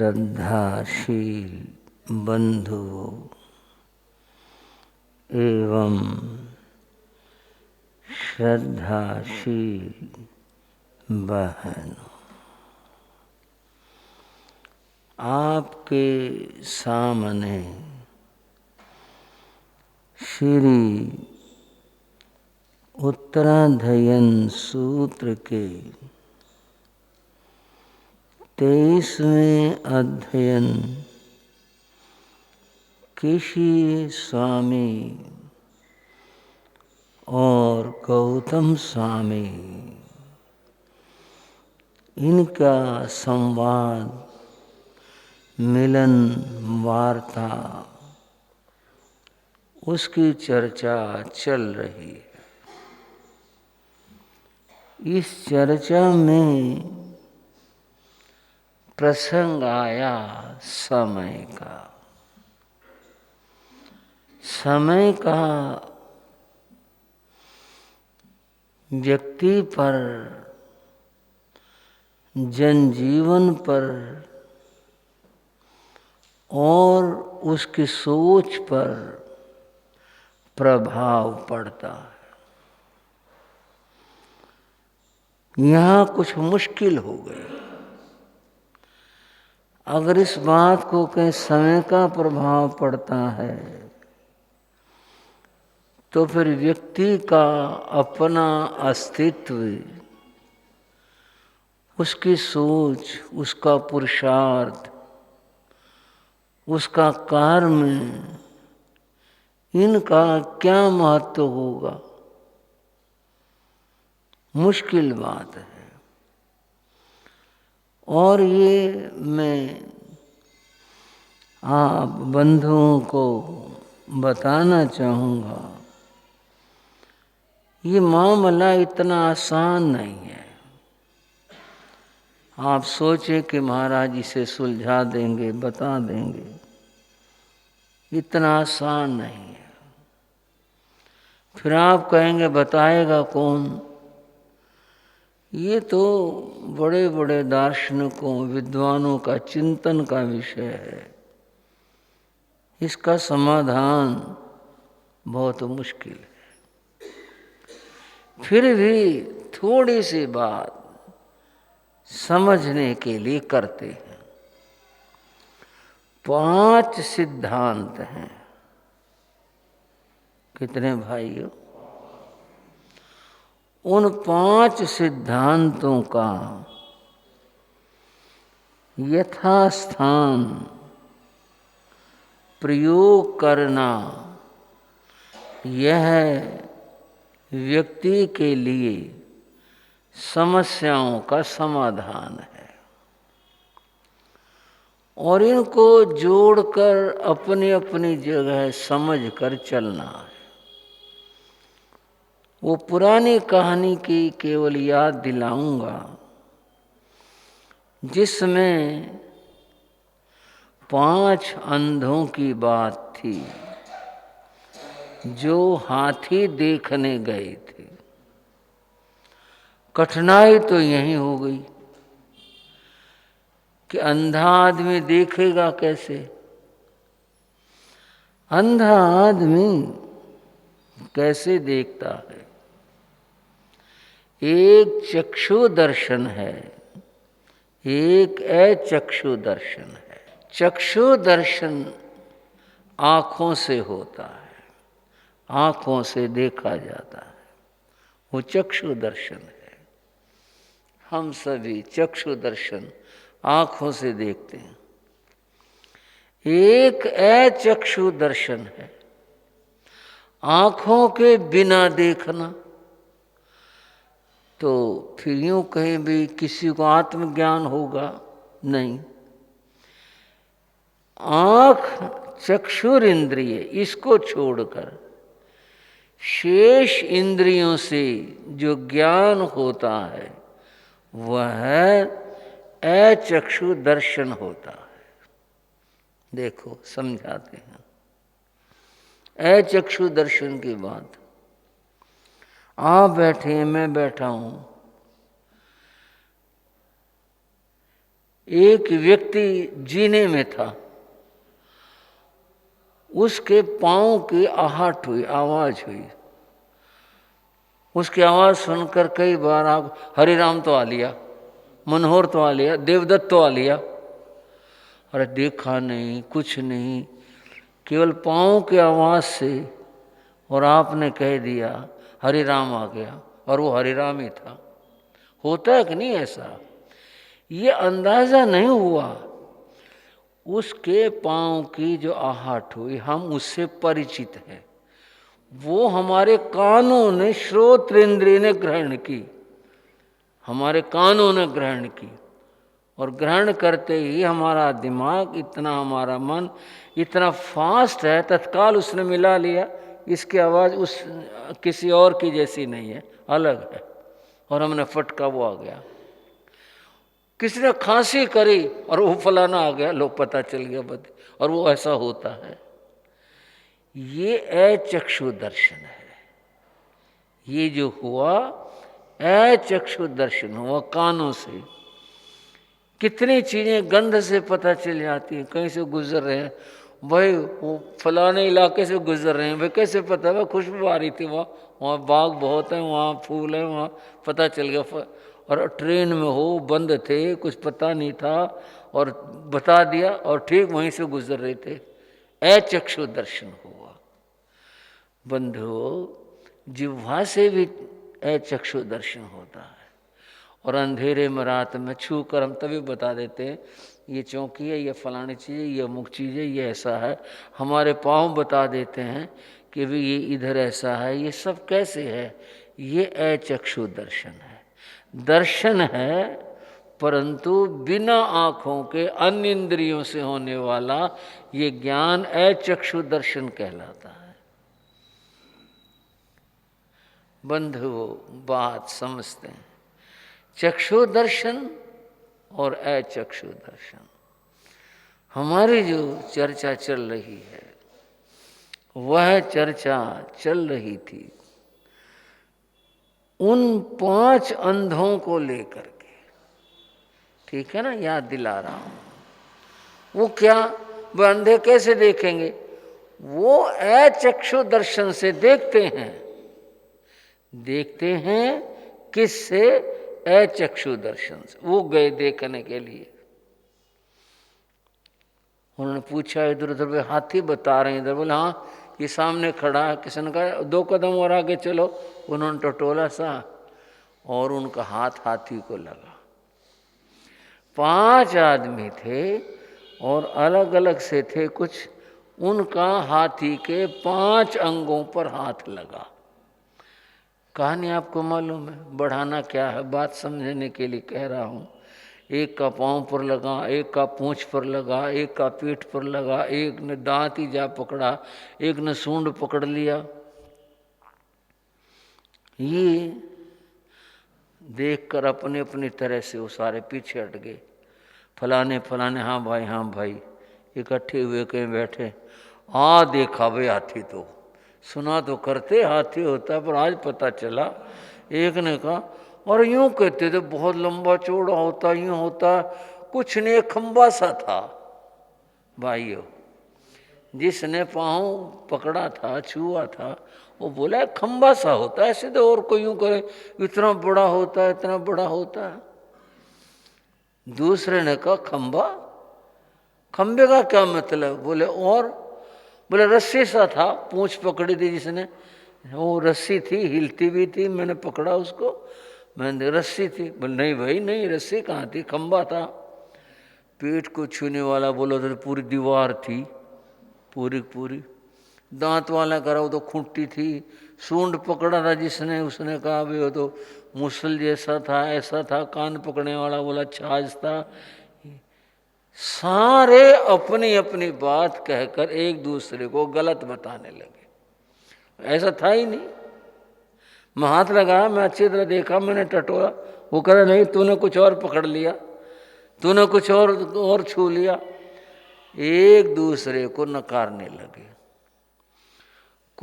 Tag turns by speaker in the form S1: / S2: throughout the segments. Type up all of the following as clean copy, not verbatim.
S1: श्रद्धाशील बंधुओं एवं श्रद्धाशील बहनों, आपके सामने श्री उत्तराध्ययन सूत्र के 23वें अध्ययन केशी स्वामी और गौतम स्वामी इनका संवाद, मिलन, वार्ता, उसकी चर्चा चल रही है। इस चर्चा में प्रसंग आया समय का। समय का व्यक्ति पर, जनजीवन पर और उसकी सोच पर प्रभाव पड़ता है। यहाँ कुछ मुश्किल हो गई। अगर इस बात को कहें समय का प्रभाव पड़ता है तो फिर व्यक्ति का अपना अस्तित्व, उसकी सोच, उसका पुरुषार्थ, उसका कर्म, इनका क्या महत्व होगा? मुश्किल बात है। और ये मैं आप बंधुओं को बताना चाहूँगा, ये मामला इतना आसान नहीं है। आप सोचे कि महाराज इसे सुलझा देंगे, बता देंगे, इतना आसान नहीं है। फिर आप कहेंगे बताएगा कौन? ये तो बड़े बड़े दार्शनिकों, विद्वानों का चिंतन का विषय है। इसका समाधान बहुत मुश्किल है। फिर भी थोड़ी सी बात समझने के लिए करते हैं। 5 सिद्धांत हैं। कितने भाइयों? उन 5 सिद्धांतों का यथास्थान प्रयोग करना, यह व्यक्ति के लिए समस्याओं का समाधान है। और इनको जोड़कर अपनी अपनी जगह समझ कर चलना है। वो पुरानी कहानी की केवल याद दिलाऊंगा जिसमें 5 अंधों की बात थी जो हाथी देखने गए थे। कठिनाई तो यही हो गई कि अंधा आदमी देखेगा कैसे? अंधा आदमी कैसे देखता है? एक चक्षु दर्शन है, एक अचक्षु दर्शन है। चक्षु दर्शन आँखों से होता है, आँखों से देखा जाता है, वो चक्षु दर्शन है। हम सभी चक्षु दर्शन आँखों से देखते हैं। एक अचक्षु दर्शन है, आँखों के बिना देखना। तो फिर यूँ कहीं भी किसी को आत्मज्ञान होगा? नहीं। आँख चक्षुर इंद्रिय, इसको छोड़कर शेष इंद्रियों से जो ज्ञान होता है वह अचक्षु दर्शन होता है। देखो समझाते हैं अचक्षु दर्शन की बात। आप बैठे हैं, मैं बैठा हूं, एक व्यक्ति जीने में था, उसके पांव की आहट हुई, आवाज हुई। उसकी आवाज सुनकर कई बार आप हरिराम तो आ लिया, मनोहर तो आ लिया, देवदत्त तो आ लिया, अरे देखा नहीं, कुछ नहीं, केवल पांव की आवाज से और आपने कह दिया हरिराम आ गया, और वो हरिराम ही था। होता है कि नहीं ऐसा? ये अंदाजा नहीं हुआ, उसके पांव की जो आहट हुई, हम उससे परिचित हैं, वो हमारे कानों ने, श्रोत्र ने ग्रहण की, हमारे कानों ने ग्रहण की, और ग्रहण करते ही हमारा दिमाग इतना, हमारा मन इतना फास्ट है, तत्काल उसने मिला लिया, इसकी आवाज़ उस किसी और की जैसी नहीं है, अलग है, और हमने फटका, वो आ गया। किसी ने खांसी करी और वो फलाना आ गया, लो पता चल गया बद, और वो ऐसा होता है। ये अचक्षु दर्शन है। ये जो हुआ अचक्षु दर्शन हुआ, कानों से। कितनी चीजें गंध से पता चल जाती हैं, कहीं से गुजर रहे हैं, भाई वो फलाने इलाके से गुजर रहे हैं, भाई कैसे पता? भाई खुशबू आ रही थी, वहाँ बाग बहुत है, वहाँ फूल है, वहाँ पता चल गया। और ट्रेन में हो, बंद थे, कुछ पता नहीं था, और बता दिया, और ठीक वहीं से गुजर रहे थे। अचक्षु दर्शन हुआ। बंधुओं, जिह्वा से भी अचक्षु दर्शन होता है, और अंधेरे में रात में छू कर हम तभी बता देते हैं ये चौकी है, ये फलानी चीज़ है, ये अमुक चीज़ है, ये ऐसा है। हमारे पाँव बता देते हैं कि भी ये इधर ऐसा है। ये सब कैसे है? ये अचक्षु दर्शन है। दर्शन है, परंतु बिना आँखों के, अन्य इंद्रियों से होने वाला ये ज्ञान अचक्षु दर्शन कहलाता है। बंधुओं, बात समझते हैं। चक्षु दर्शन और अचक्षु दर्शन, हमारी जो चर्चा चल रही है, वह चर्चा चल रही थी उन 5 अंधों को लेकर के। ठीक है ना? याद दिला रहा हूं। वो क्या, वो अंधे कैसे देखेंगे? वो अचक्षु दर्शन से देखते हैं। देखते हैं किससे? अचक्षु दर्शन से। वो गए देखने के लिए, उन्होंने पूछा इधर उधर, हाथी बता रहे हैं इधर, बोले हाँ ये सामने खड़ा है। किसी ने कहा 2 कदम और आगे चलो, उन्होंने टटोला सा और उनका हाथ हाथी को लगा। 5 आदमी थे और अलग अलग से थे कुछ, उनका हाथी के 5 अंगों पर हाथ लगा। कहानी आपको मालूम है, बढ़ाना क्या है, बात समझने के लिए कह रहा हूँ। एक का पाँव पर लगा, एक का पूंछ पर लगा, एक का पीठ पर लगा, एक ने दांत ही जा पकड़ा, एक ने सूंड पकड़ लिया। ये देखकर अपने अपनी तरह से वो सारे पीछे हट गए। फलाने फलाने, हाँ भाई हाँ भाई, इकट्ठे हुए कहीं बैठे। देखा भाई हाथी, तो सुना तो करते हाथी होता, पर आज पता चला। एक ने कहा और यूं कहते थे बहुत लंबा चौड़ा होता, यूं होता, कुछ नहीं, खंबा सा था। भाइयों, जिसने पाँव पकड़ा था, छुआ था, वो बोला खंबा सा होता है, ऐसे तो और कोई यूं करे इतना बड़ा होता है, इतना बड़ा होता है। दूसरे ने कहा खंबा, खंबे का क्या मतलब? बोले और, बोले रस्सी सा था, पूंछ पकड़ी थी जिसने, वो रस्सी थी, हिलती भी थी, मैंने पकड़ा उसको, मैंने रस्सी थी। बोले नहीं भाई नहीं, रस्सी कहाँ थी, खंबा था। पेट को छूने वाला बोला तो पूरी दीवार थी, पूरी पूरी। दांत वाला करा वो तो खूंटी थी। सूंड पकड़ा था जिसने, उसने कहा भाई वो तो मुसल जैसा था, ऐसा था। कान पकड़ने वाला बोला छाछ था। सारे अपनी अपनी बात कहकर एक दूसरे को गलत बताने लगे। ऐसा था ही नहीं। मैं हाथ लगाया, मैं अच्छी तरह देखा, मैंने टटोला, वो कह रहा नहीं तूने कुछ और पकड़ लिया, तूने कुछ और छू लिया। एक दूसरे को नकारने लगे।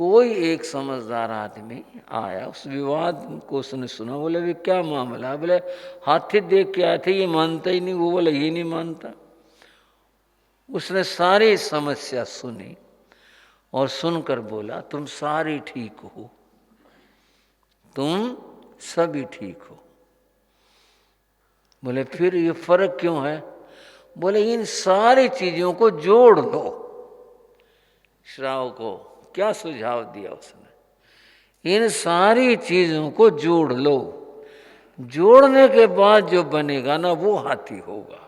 S1: कोई एक समझदार आदमी आया, उस विवाद को उसने सुना। बोले वे क्या मामला? बोले हाथी देख के आए थे, ये मानता ही नहीं। वो बोले ये नहीं मानता। उसने सारी समस्या सुनी और सुनकर बोला तुम सारी ठीक हो, तुम सभी ठीक हो। बोले फिर ये फर्क क्यों है? बोले इन सारी चीजों को जोड़ लो। श्राव को क्या सुझाव दिया उसने? इन सारी चीजों को जोड़ लो, जोड़ने के बाद जो बनेगा ना वो हाथी होगा।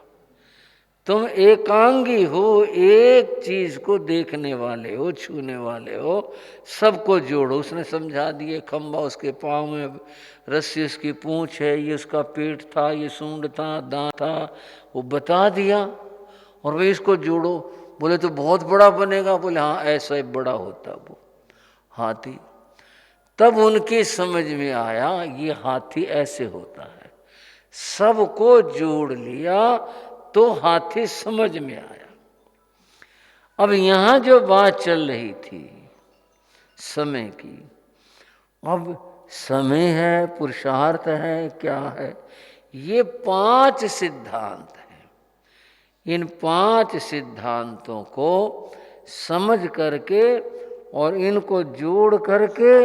S1: तुम एकांगी हो, एक चीज को देखने वाले हो, छूने वाले हो, सबको जोड़ो। उसने समझा दिए, खंबा उसके पाँव में, रस्सी उसकी पूंछ है, ये उसका पेट था, ये सूंड था, दांत था, वो बता दिया। और वे इसको जोड़ो। बोले तो बहुत बड़ा बनेगा। बोले हाँ ऐसा ही बड़ा होता वो हाथी। तब उनकी समझ में आया ये हाथी ऐसे होता है। सबको जोड़ लिया तो हाथी समझ में आया। अब यहां जो बात चल रही थी समय की, अब समय है, पुरुषार्थ है, क्या है? ये 5 सिद्धांत हैं। इन 5 सिद्धांतों को समझ करके और इनको जोड़ करके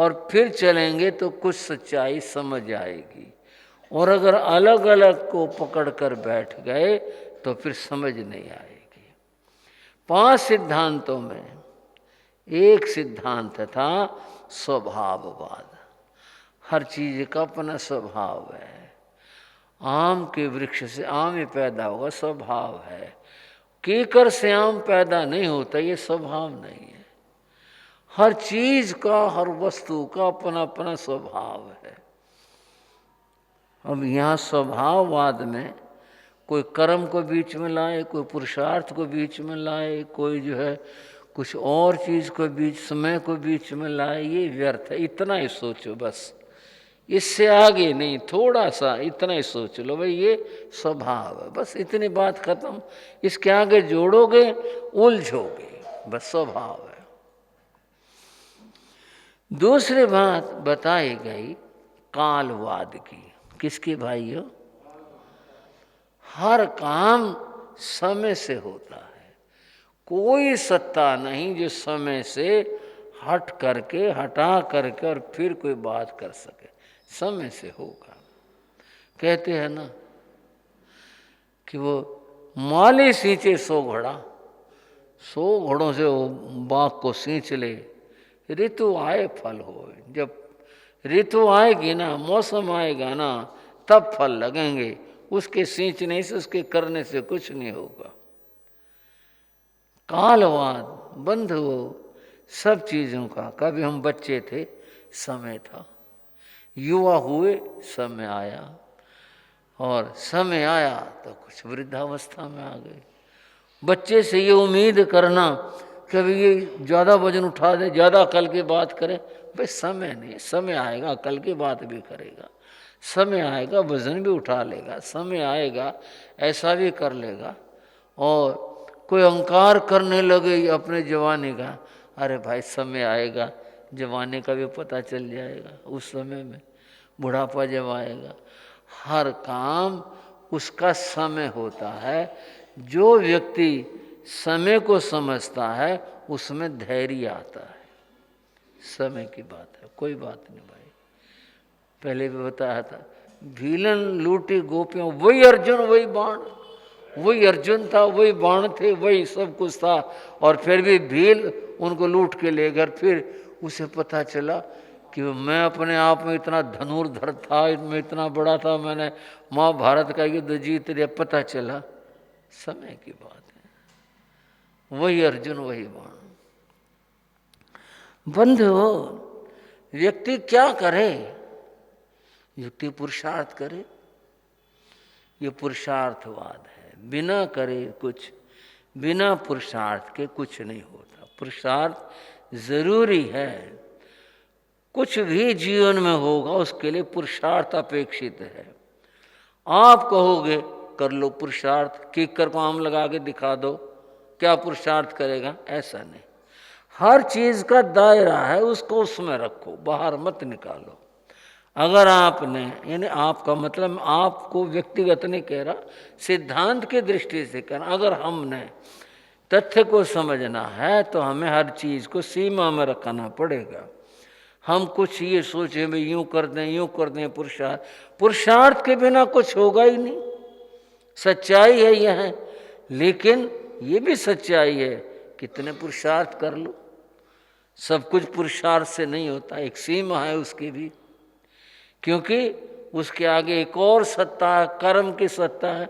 S1: और फिर चलेंगे तो कुछ सच्चाई समझ आएगी। और अगर अलग अलग को पकड़ कर बैठ गए तो फिर समझ नहीं आएगी। 5 सिद्धांतों में एक सिद्धांत था स्वभाववाद। हर चीज का अपना स्वभाव है। आम के वृक्ष से आम ही पैदा होगा, स्वभाव है। कीकर से आम पैदा नहीं होता, ये स्वभाव नहीं है। हर चीज का, हर वस्तु का अपना अपना स्वभाव है। अब यहाँ स्वभाववाद में कोई कर्म को बीच में लाए, कोई पुरुषार्थ को बीच में लाए, कोई जो है कुछ और चीज को बीच, समय को बीच में लाए, ये व्यर्थ है। इतना ही सोचो बस, इससे आगे नहीं। थोड़ा सा इतना ही सोच लो भाई ये स्वभाव है, बस इतनी बात खत्म। इसके आगे जोड़ोगे उलझोगे, बस स्वभाव है। दूसरी बात बताई गई कालवाद की। किसकी भाइयों? हर काम समय से होता है। कोई सत्ता नहीं जो समय से हट करके, हटा करके और फिर कोई बात कर सके। समय से होगा। कहते हैं ना कि वो माली सींचे 100 घड़ा, 100 घड़ों से वो बाग को सींच ले, ऋतु आए फल हो। जब ऋतु आएगी ना, मौसम आएगा ना, तब फल लगेंगे। उसके सींचने से, उसके करने से कुछ नहीं होगा। कालवाद बंद हो सब चीजों का। कभी हम बच्चे थे, समय था। युवा हुए, समय आया। और समय आया तो कुछ वृद्धावस्था में आ गए। बच्चे से ये उम्मीद करना कि अभी ये ज़्यादा वजन उठा दे, ज़्यादा कल की बात करे, भाई समय नहीं। समय आएगा कल की बात भी करेगा, समय आएगा वजन भी उठा लेगा, समय आएगा ऐसा भी कर लेगा। और कोई अहंकार करने लगे अपने जवानी का, अरे भाई समय आएगा जवानी का भी पता चल जाएगा। उस समय में बुढ़ापा जब आएगा, हर काम उसका समय होता है। जो व्यक्ति समय को समझता है उसमें धैर्य आता है। समय की बात है, कोई बात नहीं भाई। पहले भी बताया था, भीलन लूटी गोपियों, वही अर्जुन वही बाण। वही अर्जुन था, वही बाण थे, वही सब कुछ था। और फिर भी भील उनको लूट के ले गए। फिर उसे पता चला कि मैं अपने आप में इतना धनुर्धर था, मैं इतना बड़ा था, मैंने महाभारत का युद्ध जीत लिया। पता चला समय की बात है। वही अर्जुन वही बाण। बंधु, व्यक्ति क्या करे? व्यक्ति पुरुषार्थ करे। ये पुरुषार्थवाद है। बिना करे कुछ, बिना पुरुषार्थ के कुछ नहीं होता। पुरुषार्थ जरूरी है। कुछ भी जीवन में होगा उसके लिए पुरुषार्थ अपेक्षित है। आप कहोगे कर लो पुरुषार्थ, कीकर को आम लगा के दिखा दो, क्या पुरुषार्थ करेगा? ऐसा नहीं। हर चीज का दायरा है, उसको उसमें रखो, बाहर मत निकालो। अगर आपने, यानी आपका मतलब आपको व्यक्तिगत नहीं कह रहा, सिद्धांत की दृष्टि से कह रहा, अगर हमने तथ्य को समझना है तो हमें हर चीज को सीमा में रखना पड़ेगा। हम कुछ ये सोचे भाई यूं कर दें, यूं कर दें, पुरुषार्थ के बिना कुछ होगा ही नहीं। सच्चाई है यह है, लेकिन ये भी सच्चाई है कितने पुरुषार्थ कर लो, सब कुछ पुरुषार्थ से नहीं होता, एक सीमा है उसकी भी, क्योंकि उसके आगे एक और सत्ता है, कर्म की सत्ता है।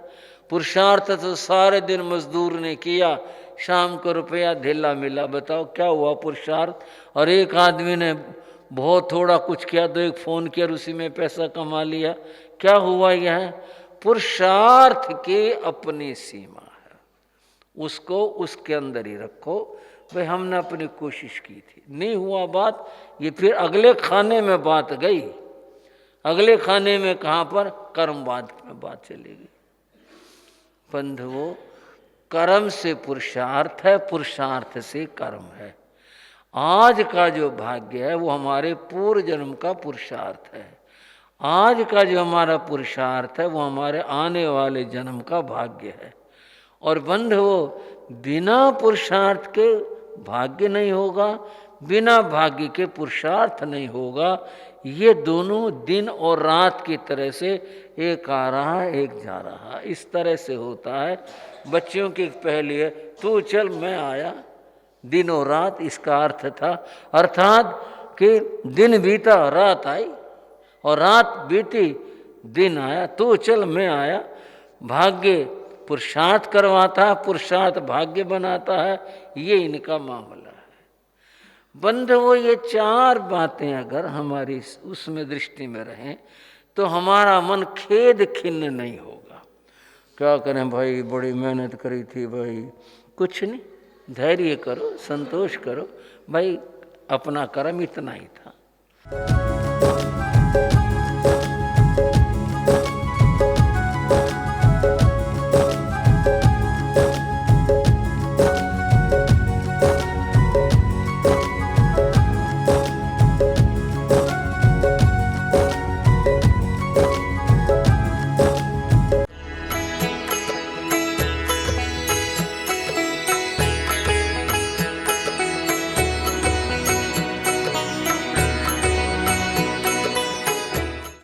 S1: पुरुषार्थ तो सारे दिन मजदूर ने किया, शाम को रुपया धेला मिला, बताओ क्या हुआ पुरुषार्थ। और एक आदमी ने बहुत थोड़ा कुछ किया, तो एक फोन किया और उसी में पैसा कमा लिया, क्या हुआ। यह पुरुषार्थ की अपनी सीमा है, उसको उसके अंदर ही रखो। भाई हमने अपनी कोशिश की थी, नहीं हुआ बात, ये फिर अगले खाने में बात गई। अगले खाने में कहाँ पर, कर्मवाद में बात चलेगी। बंधुओं, कर्म से पुरुषार्थ है, पुरुषार्थ से कर्म है। आज का जो भाग्य है वो हमारे पूर्व जन्म का पुरुषार्थ है। आज का जो हमारा पुरुषार्थ है वो हमारे आने वाले जन्म का भाग्य है। और बंधुओं, बिना पुरुषार्थ के भाग्य नहीं होगा, बिना भाग्य के पुरुषार्थ नहीं होगा। ये दोनों दिन और रात की तरह से, एक आ रहा है एक जा रहा है, इस तरह से होता है। बच्चों की पहली है, तू चल मैं आया, दिन और रात, इसका अर्थ था, अर्थात कि दिन बीता रात आई और रात बीती दिन आया, तू चल मैं आया। भाग्य पुरुषार्थ करवाता है, पुरुषार्थ भाग्य बनाता है, ये इनका मामला है। बंधुओं, ये चार बातें अगर हमारी उसमें दृष्टि में रहें तो हमारा मन खेद खिन्न नहीं होगा। क्या करें भाई, बड़ी मेहनत करी थी भाई, कुछ नहीं, धैर्य करो, संतोष करो भाई, अपना कर्म इतना ही था।